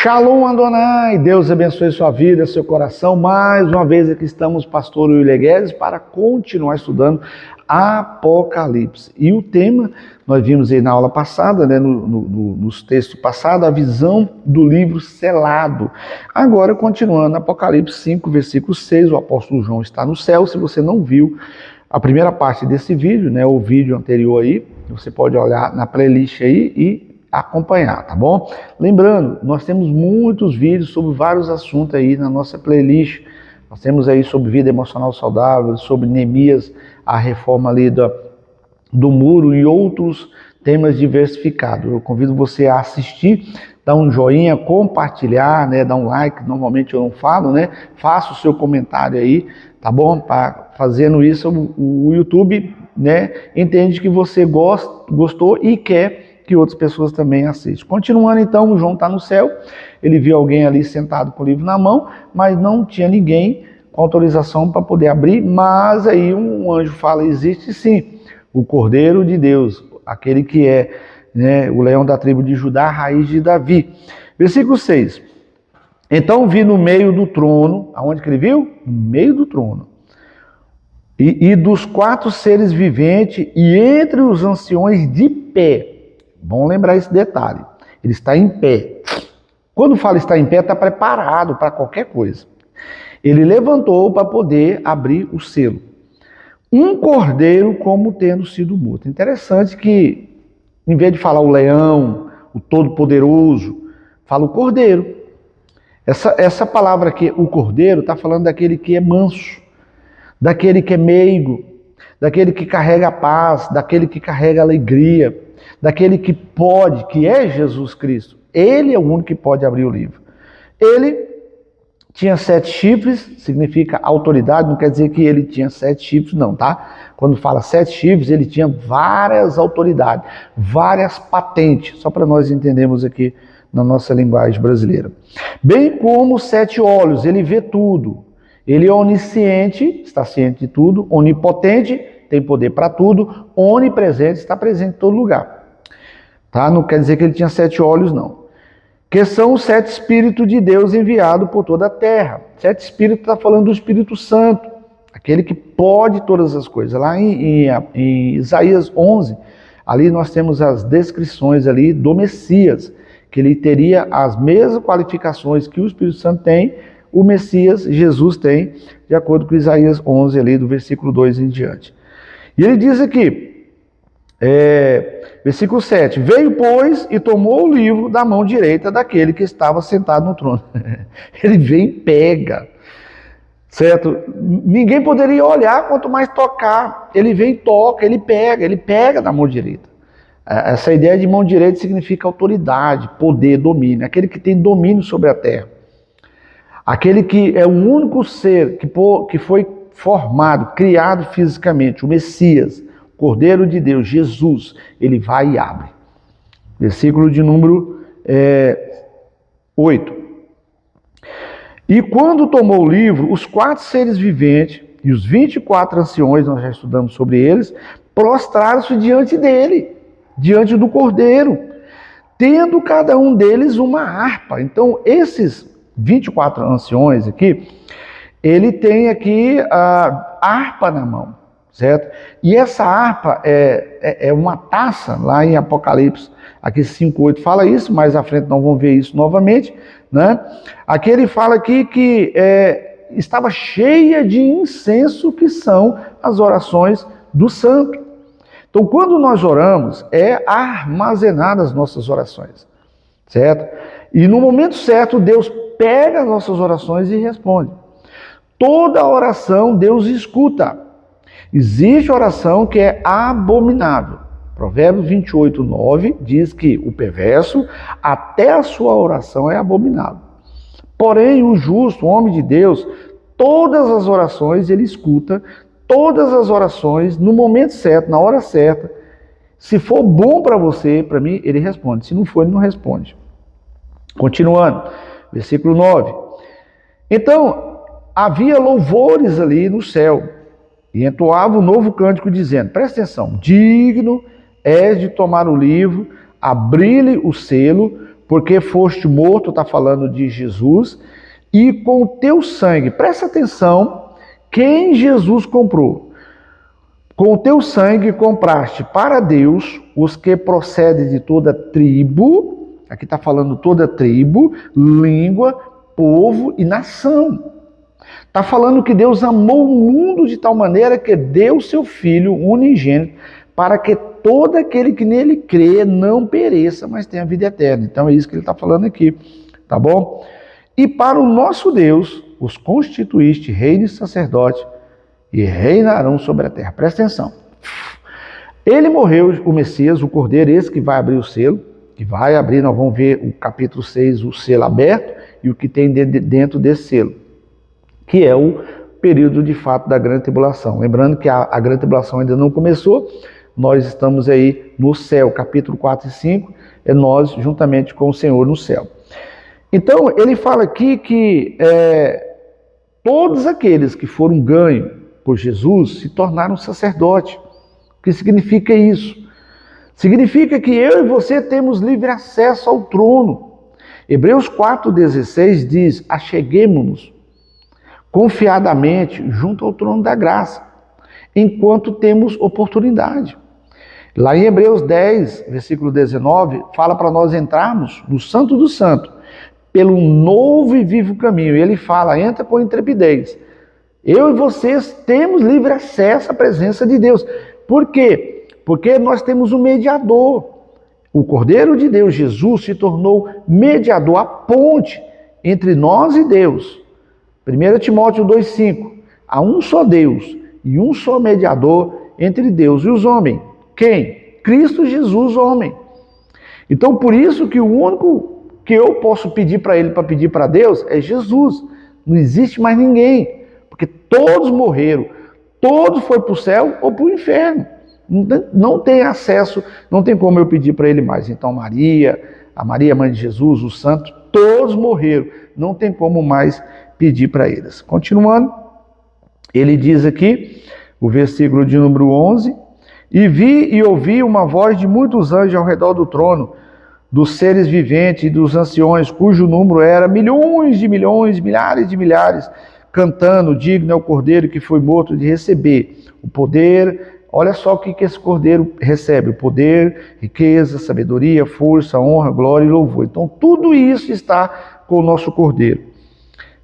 Shalom Adonai, Deus abençoe sua vida, seu coração. Mais uma vez aqui estamos, pastor William Guedes, para continuar estudando Apocalipse. E o tema, nós vimos aí na aula passada, né, nos textos passados, a visão do livro selado. Agora, continuando, Apocalipse 5, versículo 6, o apóstolo João está no céu. Se você não viu a primeira parte desse vídeo, né, o vídeo anterior aí, você pode olhar na playlist aí e acompanhar, tá bom? Lembrando, nós temos muitos vídeos sobre vários assuntos aí na nossa playlist. Nós temos aí sobre vida emocional saudável, sobre Neemias, a reforma ali do muro e outros temas diversificados. Eu convido você a assistir, dar um joinha, compartilhar, né, dar um like. Normalmente eu não falo, né? Faça o seu comentário aí, tá bom? Fazendo isso, o YouTube, né, entende que você gostou e quer que outras pessoas também assistam. Continuando então, o João está no céu, ele viu alguém ali sentado com o livro na mão, mas não tinha ninguém com autorização para poder abrir, mas aí um anjo fala, existe sim, o Cordeiro de Deus, aquele que é, né, o leão da tribo de Judá, a raiz de Davi. Versículo 6. Então vi no meio do trono, aonde que ele viu? No meio do trono. E dos 4 seres viventes e entre os anciões de pé. Bom lembrar esse detalhe. Ele está em pé. Quando fala estar em pé, está preparado para qualquer coisa. Ele levantou para poder abrir o selo. Um cordeiro como tendo sido morto. Interessante que, em vez de falar o leão, o todo-poderoso, fala o cordeiro. Essa palavra aqui, o cordeiro, está falando daquele que é manso, daquele que é meigo, daquele que carrega a paz, daquele que carrega a alegria, daquele que pode, que é Jesus Cristo. Ele é o único que pode abrir o livro. Ele tinha 7 chifres, significa autoridade, não quer dizer que ele tinha 7 chifres, não, tá? Quando fala 7 chifres, ele tinha várias autoridades, várias patentes, só para nós entendermos aqui na nossa linguagem brasileira. Bem como 7 olhos, ele vê tudo. Ele é onisciente, está ciente de tudo, onipotente, tem poder para tudo, onipresente, está presente em todo lugar. Tá? Não quer dizer que ele tinha 7 olhos, não. Que são os 7 Espíritos de Deus enviados por toda a terra. 7 Espíritos está falando do Espírito Santo, aquele que pode todas as coisas. Lá em Isaías 11, ali nós temos as descrições ali do Messias, que ele teria as mesmas qualificações que o Espírito Santo tem, o Messias, Jesus tem, de acordo com Isaías 11, ali do versículo 2 em diante. E ele diz aqui, versículo 7, veio, pois, e tomou o livro da mão direita daquele que estava sentado no trono. Ele vem e pega, certo? Ninguém poderia olhar, quanto mais tocar. Ele vem e toca, ele pega da mão direita. Essa ideia de mão direita significa autoridade, poder, domínio, aquele que tem domínio sobre a terra. Aquele que é o único ser que foi formado, criado fisicamente, o Messias, o Cordeiro de Deus, Jesus, ele vai e abre. Versículo de número 8. E quando tomou o livro, os 4 seres viventes e os 24 anciões, nós já estudamos sobre eles, prostraram-se diante dele, diante do Cordeiro, tendo cada um deles uma harpa. Então, esses 24 anciões aqui, ele tem aqui a harpa na mão, certo? E essa harpa é uma taça, lá em Apocalipse, aqui 5:8 fala isso, mais à frente não vão ver isso novamente, né? Aqui ele fala aqui que estava cheia de incenso, que são as orações do santo. Então, quando nós oramos, é armazenar as nossas orações, certo? E no momento certo, Deus pega as nossas orações e responde. Toda oração Deus escuta. Existe oração que é abominável. Provérbios 28:9 diz que o perverso, até a sua oração é abominável. Porém, o justo, o homem de Deus, todas as orações ele escuta, todas as orações no momento certo, na hora certa. Se for bom para você, para mim, ele responde. Se não for, ele não responde. Continuando, versículo 9. Então, havia louvores ali no céu, e entoava um novo cântico dizendo, presta atenção, digno és de tomar o livro, abrir-lhe o selo, porque foste morto, está falando de Jesus, e com o teu sangue, presta atenção, quem Jesus comprou? Com o teu sangue compraste para Deus os que procedem de toda tribo, aqui está falando toda tribo, língua, povo e nação. Está falando que Deus amou o mundo de tal maneira que deu seu Filho unigênito para que todo aquele que nele crê não pereça, mas tenha vida eterna. Então é isso que ele está falando aqui, tá bom? E para o nosso Deus, os constituíste reino e sacerdote e reinarão sobre a terra. Presta atenção. Ele morreu, o Messias, o Cordeiro, esse que vai abrir o selo, que vai abrir, nós vamos ver o capítulo 6, o selo aberto e o que tem dentro desse selo, que é o período de fato da grande tribulação. Lembrando que a grande tribulação ainda não começou, nós estamos aí no céu, capítulo 4 e 5, é nós juntamente com o Senhor no céu. Então, ele fala aqui que todos aqueles que foram ganhos por Jesus se tornaram sacerdote. O que significa isso? Significa que eu e você temos livre acesso ao trono. Hebreus 4,16 diz, acheguemo-nos confiadamente junto ao trono da graça, enquanto temos oportunidade. Lá em Hebreus 10, versículo 19, fala para nós entrarmos no Santo do Santo, pelo novo e vivo caminho. E ele fala, entra com intrepidez. Eu e vocês temos livre acesso à presença de Deus. Por quê? Porque nós temos um mediador. O Cordeiro de Deus, Jesus, se tornou mediador, a ponte entre nós e Deus. 1 Timóteo 2,5. Há um só Deus e um só mediador entre Deus e os homens. Quem? Cristo Jesus, homem. Então, por isso que o único que eu posso pedir para ele, para pedir para Deus, é Jesus. Não existe mais ninguém. Porque todos morreram. Todos foram para o céu ou para o inferno. Não tem acesso, não tem como eu pedir para ele mais. Então, Maria, a Maria, mãe de Jesus, os santos, todos morreram. Não tem como mais pedir para eles. Continuando, ele diz aqui, o versículo de número 11, e vi e ouvi uma voz de muitos anjos ao redor do trono, dos seres viventes e dos anciões, cujo número era milhões de milhões, milhares de milhares, cantando, digno é o Cordeiro que foi morto de receber o poder. Olha só o que esse Cordeiro recebe, o poder, riqueza, sabedoria, força, honra, glória e louvor. Então tudo isso está com o nosso Cordeiro.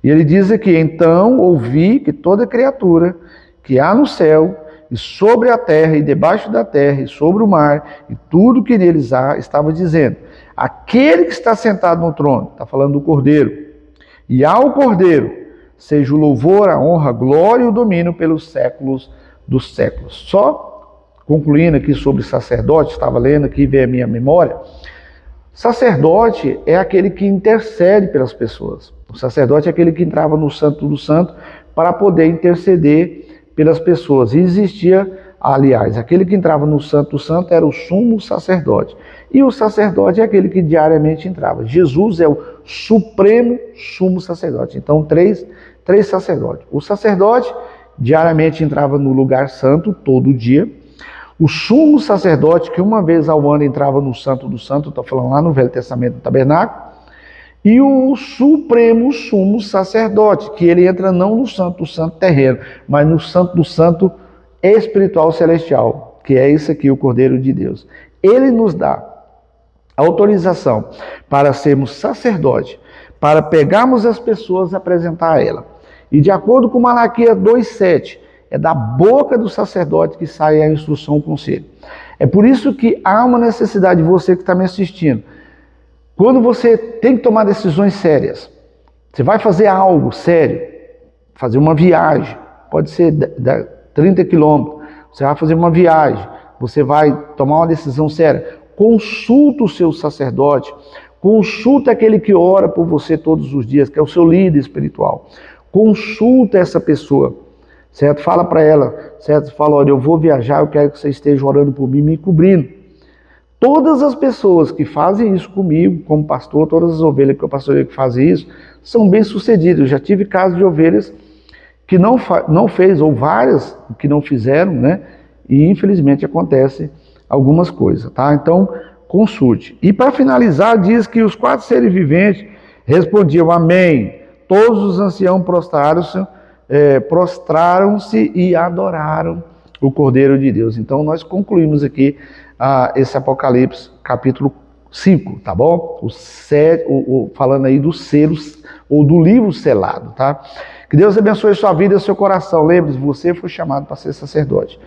E ele diz aqui, então ouvi que toda criatura que há no céu, e sobre a terra, e debaixo da terra, e sobre o mar, e tudo que neles há, estava dizendo, aquele que está sentado no trono, está falando do Cordeiro, e ao Cordeiro, seja o louvor, a honra, a glória e o domínio pelos séculos dos séculos. Só concluindo aqui sobre sacerdote, estava lendo aqui, veio a minha memória, sacerdote é aquele que intercede pelas pessoas. O sacerdote é aquele que entrava no Santo do Santo para poder interceder pelas pessoas. E existia, aliás, aquele que entrava no Santo do Santo era o sumo sacerdote. E o sacerdote é aquele que diariamente entrava. Jesus é o supremo sumo sacerdote. Então, três sacerdotes. O sacerdote diariamente entrava no lugar santo, todo dia. O sumo sacerdote, que uma vez ao ano entrava no Santo do Santo, estou falando lá no Velho Testamento do Tabernáculo, e o supremo sumo sacerdote, que ele entra não no Santo do Santo terreno, mas no Santo do Santo espiritual celestial, que é esse aqui, o Cordeiro de Deus. Ele nos dá autorização para sermos sacerdote, para pegarmos as pessoas e apresentar a ela. E de acordo com Malaquias 2,7, é da boca do sacerdote que sai a instrução, o conselho. É por isso que há uma necessidade de você que está me assistindo. Quando você tem que tomar decisões sérias, você vai fazer algo sério, fazer uma viagem, pode ser 30 quilômetros, você vai fazer uma viagem, você vai tomar uma decisão séria, consulta o seu sacerdote, consulta aquele que ora por você todos os dias, que é o seu líder espiritual. Consulta essa pessoa, certo? Fala para ela, certo? Fala, olha, eu vou viajar, eu quero que você esteja orando por mim, me cobrindo. Todas as pessoas que fazem isso comigo, como pastor, todas as ovelhas que eu pastorei que fazem isso, são bem-sucedidas. Eu já tive casos de ovelhas que não fez, ou várias que não fizeram, né? E infelizmente acontece algumas coisas, tá? Então, consulte. E para finalizar, diz que os 4 seres viventes respondiam amém. Todos os anciãos prostraram-se e adoraram o Cordeiro de Deus. Então nós concluímos aqui esse Apocalipse capítulo 5, tá bom? Falando aí dos selos ou do livro selado, tá? Que Deus abençoe sua vida e seu coração. Lembre-se, você foi chamado para ser sacerdote.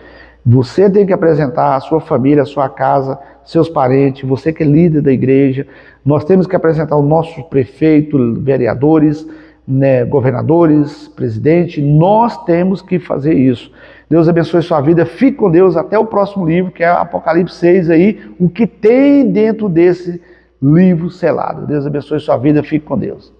Você tem que apresentar a sua família, a sua casa, seus parentes, você que é líder da igreja. Nós temos que apresentar o nosso prefeito, vereadores, né, governadores, presidente. Nós temos que fazer isso. Deus abençoe sua vida. Fique com Deus. Até o próximo livro, que é Apocalipse 6 aí. O que tem dentro desse livro selado. Deus abençoe sua vida. Fique com Deus.